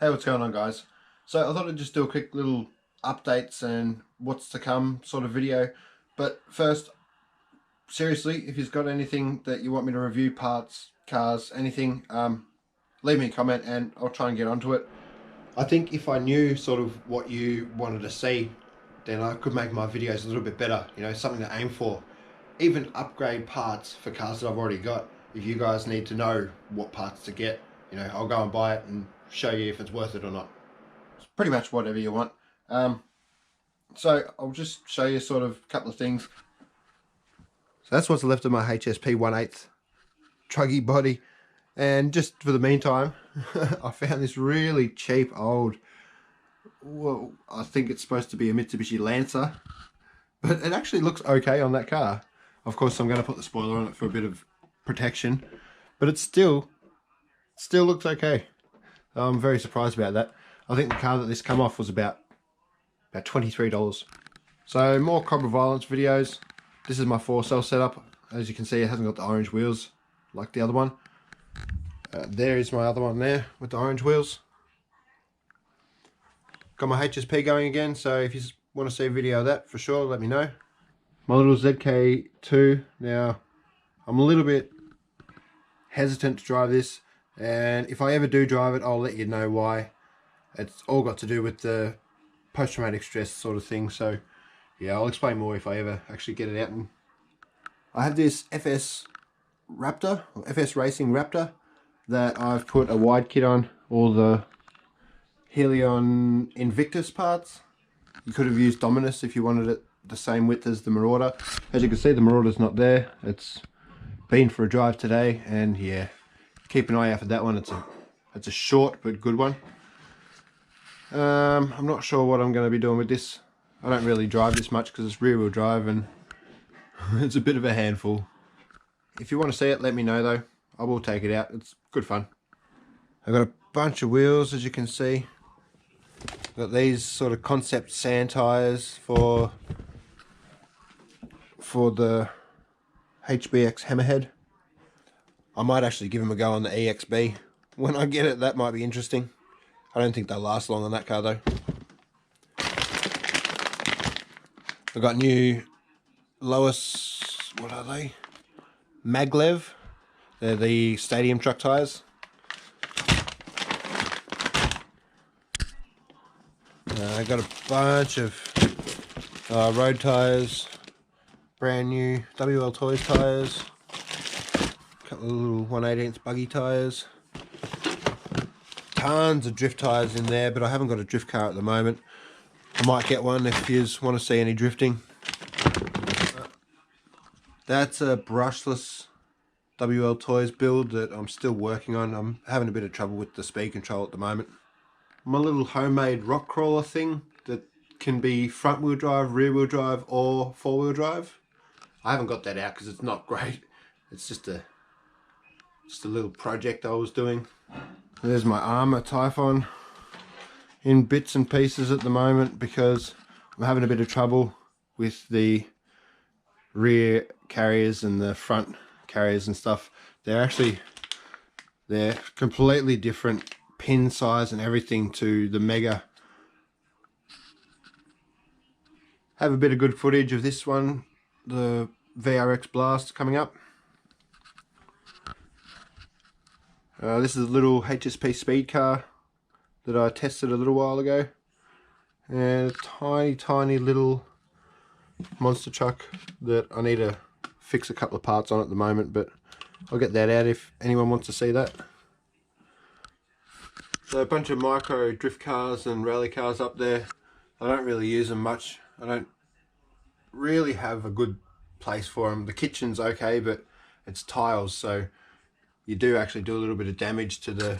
Hey, what's going on, guys? So I thought I'd just do a quick little updates and what's to come sort of video. But first, seriously, if you've got anything that you want me to review, parts, cars, anything, leave me a comment and I'll try and get onto it. I think if I knew sort of what you wanted to see, then I could make my videos a little bit better, you know, something to aim for. Even upgrade parts for cars that I've already got. If you guys need to know what parts to get, you know, I'll go and buy it and show you if it's worth it or not. It's pretty much whatever you want. So I'll just show you sort of a couple of things. So that's what's left of my HSP 1/8 truggy body. And just for the meantime, I found this really cheap old, well, I think it's supposed to be a Mitsubishi Lancer, but it actually looks okay on that car. Of course, I'm going to put the spoiler on it for a bit of protection, but it still looks okay. I'm very surprised about that. I think the car that this come off was about $23. So more Cobra Violence videos. This is my 4-cell setup. As you can see, it hasn't got the orange wheels like the other one. There is my other one there with the orange wheels. Got my HSP going again, so if you want to see a video of that, for sure, let me know. My little ZK2. Now, I'm a little bit hesitant to drive this, and if I ever do drive it, I'll let you know why. It's all got to do with the post-traumatic stress sort of thing, so yeah, I'll explain more if I ever actually get it out. And I have this FS Raptor, or FS Racing Raptor, that I've put a wide kit on, all the Helion Invictus parts. You could have used Dominus if you wanted it the same width as the Marauder. As you can see, the Marauder's not there. It's been for a drive today, and yeah, keep an eye out for that one. It's a short but good one. I'm not sure what I'm going to be doing with this. I don't really drive this much because it's rear wheel drive and it's a bit of a handful. If you want to see it, let me know though. I will take it out. It's good fun. I've got a bunch of wheels, as you can see. Got these sort of concept sand tires for the HBX Hammerhead. I might actually give them a go on the EXB. When I get it, that might be interesting. I don't think they'll last long on that car though. I've got new Lois, what are they? Maglev. They're the stadium truck tires. I got a bunch of road tires, brand new WL Toys tires, a couple of little 1/18 buggy tires, tons of drift tires in there, but I haven't got a drift car at the moment. I might get one if you want to see any drifting. That's a brushless WL Toys build that I'm still working on. I'm having a bit of trouble with the speed control at the moment. My little homemade rock crawler thing that can be front wheel drive, rear wheel drive or 4-wheel drive. I haven't got that out because it's not great. It's just a little project I was doing. There's my Armour Typhon in bits and pieces at the moment because I'm having a bit of trouble with the rear carriers and the front carriers and stuff. They're completely different pin size and everything to the Mega. Have a bit of good footage of this one, the VRX Blast, coming up. This is a little HSP speed car that I tested a little while ago, and a tiny little monster truck that I need to fix a couple of parts on at the moment, but I'll get that out if anyone wants to see that. So a bunch of micro drift cars and rally cars up there. I don't really use them much. I don't really have a good place for them. The kitchen's okay, but it's tiles, so you do actually do a little bit of damage to the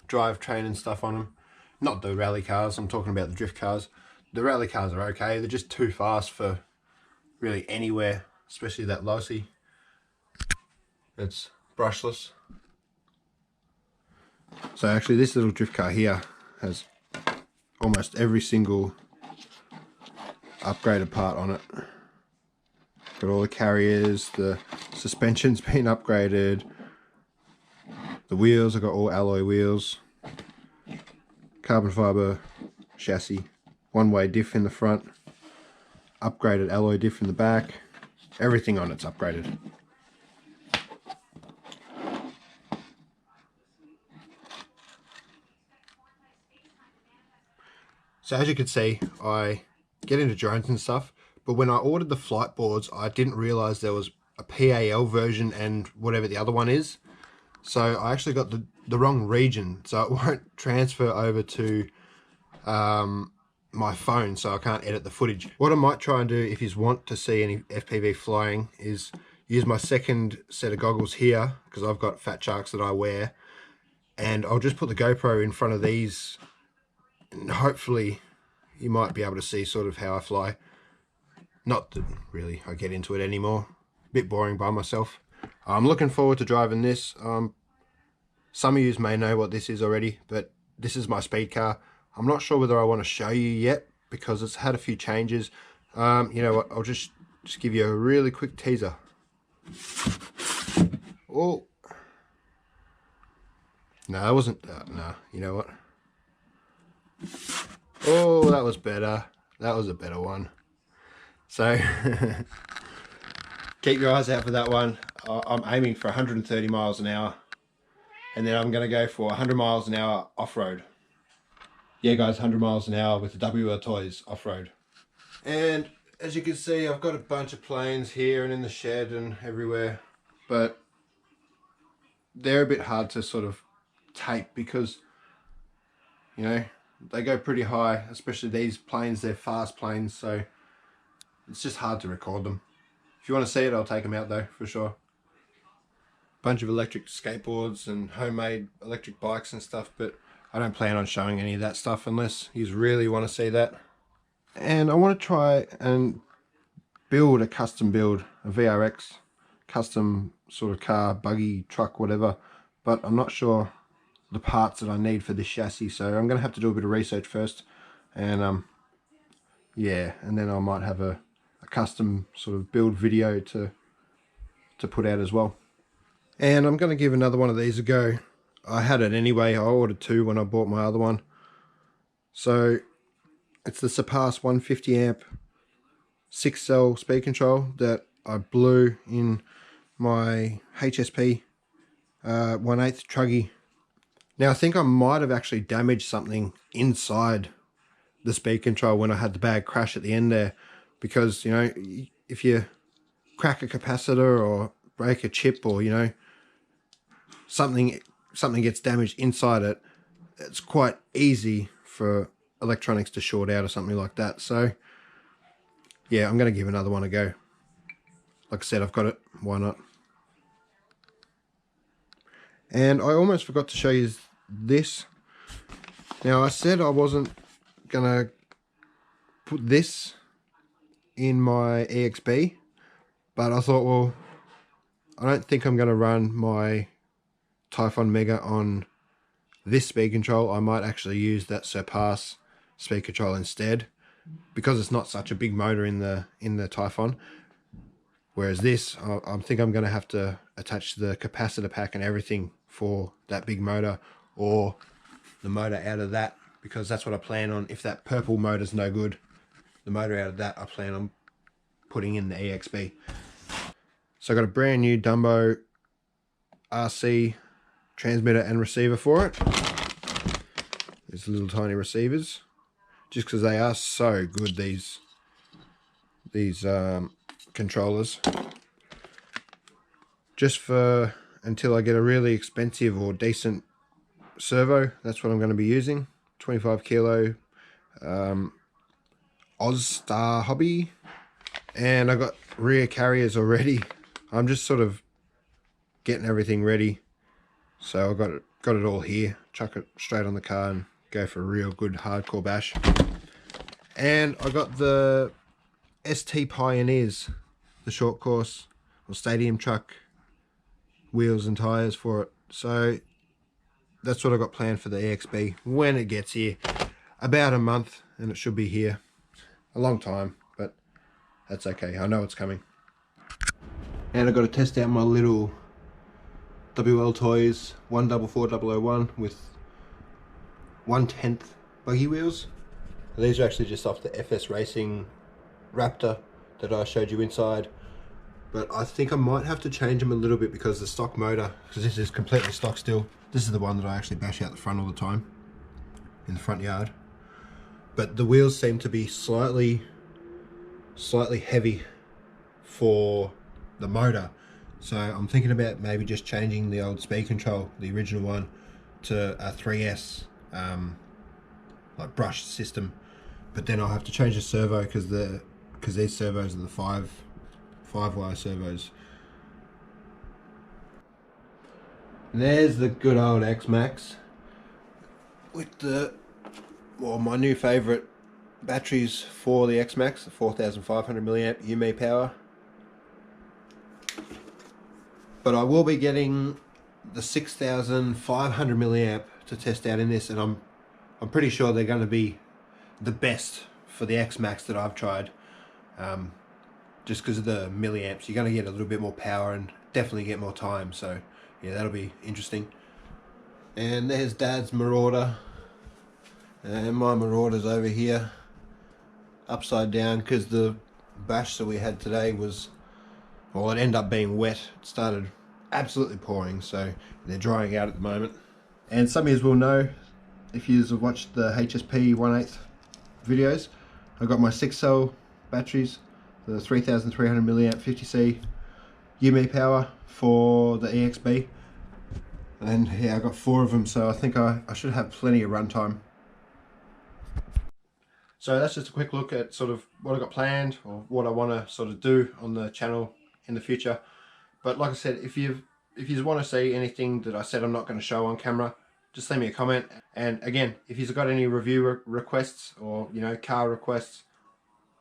drivetrain and stuff on them. Not the rally cars, I'm talking about the drift cars. The rally cars are okay, they're just too fast for really anywhere, especially that lossy. It's brushless. So actually this little drift car here has almost every single upgraded part on it. Got all the carriers, the suspension's been upgraded, the wheels, I've got all alloy wheels, a carbon fiber chassis, one-way diff in the front, upgraded alloy diff in the back, everything on it's upgraded. So as you can see, I get into drones and stuff, but when I ordered the flight boards, I didn't realize there was a PAL version and whatever the other one is. So I actually got the wrong region, so it won't transfer over to my phone, so I can't edit the footage. What I might try and do, if you want to see any FPV flying, is use my second set of goggles here, because I've got fat sharks that I wear, and I'll just put the GoPro in front of these, and hopefully you might be able to see sort of how I fly. Not that really I get into it anymore. A bit boring by myself. I'm looking forward to driving this. Some of you may know what this is already, but this is my speed car. I'm not sure whether I want to show you yet because it's had a few changes. You know what, I'll just give you a really quick teaser. Oh, no, that wasn't, no, you know what? Oh, that was better. That was a better one. So, keep your eyes out for that one. I'm aiming for 130 miles an hour. And then I'm going to go for 100 miles an hour off-road. Yeah guys, 100 miles an hour with the WL Toys off-road. And as you can see, I've got a bunch of planes here and in the shed and everywhere. But they're a bit hard to sort of tape because, you know, they go pretty high, especially these planes. They're fast planes, so it's just hard to record them. If you want to see it, I'll take them out though, for sure. Bunch of electric skateboards and homemade electric bikes and stuff, but I don't plan on showing any of that stuff unless you really want to see that. And I want to try and build a custom build, a VRX custom sort of car, buggy, truck, whatever, but I'm not sure the parts that I need for this chassis, so I'm going to have to do a bit of research first, and yeah, and then I might have a custom sort of build video to put out as well. And I'm going to give another one of these a go. I had it anyway. I ordered two when I bought my other one. So it's the Surpass 150 amp 6-cell speed control that I blew in my HSP 1/8 truggy. Now I think I might have actually damaged something inside the speed control when I had the bad crash at the end there, because, you know, if you crack a capacitor or break a chip, or, you know, something gets damaged inside it, it's quite easy for electronics to short out or something like that. So yeah, I'm going to give another one a go. Like I said, I've got it, why not? And I almost forgot to show you this. Now I said I wasn't gonna put this in my EXB, but I thought, well, I don't think I'm gonna run my Typhon Mega on this speed control. I might actually use that Surpass speed control instead, because it's not such a big motor in the Typhon. Whereas this, I think I'm going to have to attach the capacitor pack and everything for that big motor, or the motor out of that, because that's what I plan on. If that purple motor's no good, the motor out of that I plan on putting in the EXB. So I got a brand new Dumbo RC transmitter and receiver for it. These little tiny receivers, just because they are so good, these controllers. Just for until I get a really expensive or decent servo, that's what I'm going to be using. 25 kilo OzStar Hobby, and I got rear carriers already. I'm just sort of getting everything ready, so I got it all here. Chuck it straight on the car and go for a real good hardcore bash. And I got the ST Pioneers, the short course or stadium truck wheels and tires for it. So that's what I got planned for the EXB when it gets here. About a month, and it should be here. A long time, but that's okay. I know it's coming. And I got to test out my little WL Toys 144001 with 1/10 buggy wheels. These are actually just off the FS Racing Raptor that I showed you inside. But I think I might have to change them a little bit because the stock motor, because this is completely stock still. This is the one that I actually bash out the front all the time in the front yard. But the wheels seem to be slightly heavy for the motor. So I'm thinking about maybe just changing the old speed control, the original one, to a 3S like brushed system. But then I'll have to change the servo because these servos are the five wire servos. And there's the good old X-Max with the, well, my new favourite batteries for the X-Max, the 4500 milliamp UMI power. But I will be getting the 6500 milliamp to test out in this, and I'm pretty sure they're going to be the best for the X-Max that I've tried. Just because of the milliamps, you're going to get a little bit more power and definitely get more time. So yeah, that'll be interesting. And there's Dad's Marauder, and my Marauder's over here upside down because the bash that we had today was, well, it ended up being wet. It started absolutely pouring, so they're drying out at the moment. And some of you will know, if you have watched the HSP 1/8 videos, I've got my 6-cell batteries, the 3300 milliamp 50C UMI power for the EXB, and yeah, I got 4 of them, so I think I should have plenty of runtime. So that's just a quick look at sort of what I got planned or what I want to sort of do on the channel in the future. But like I said, if you want to see anything that I said I'm not going to show on camera, just leave me a comment. And again, if you've got any review requests, or you know, car requests,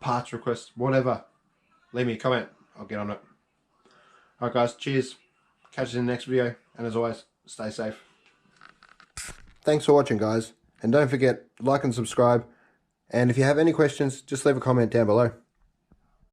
parts requests, whatever, leave me a comment. I'll get on it. Alright guys, cheers. Catch you in the next video, and as always, stay safe. Thanks for watching, guys, and don't forget, like and subscribe, and if you have any questions, just leave a comment down below.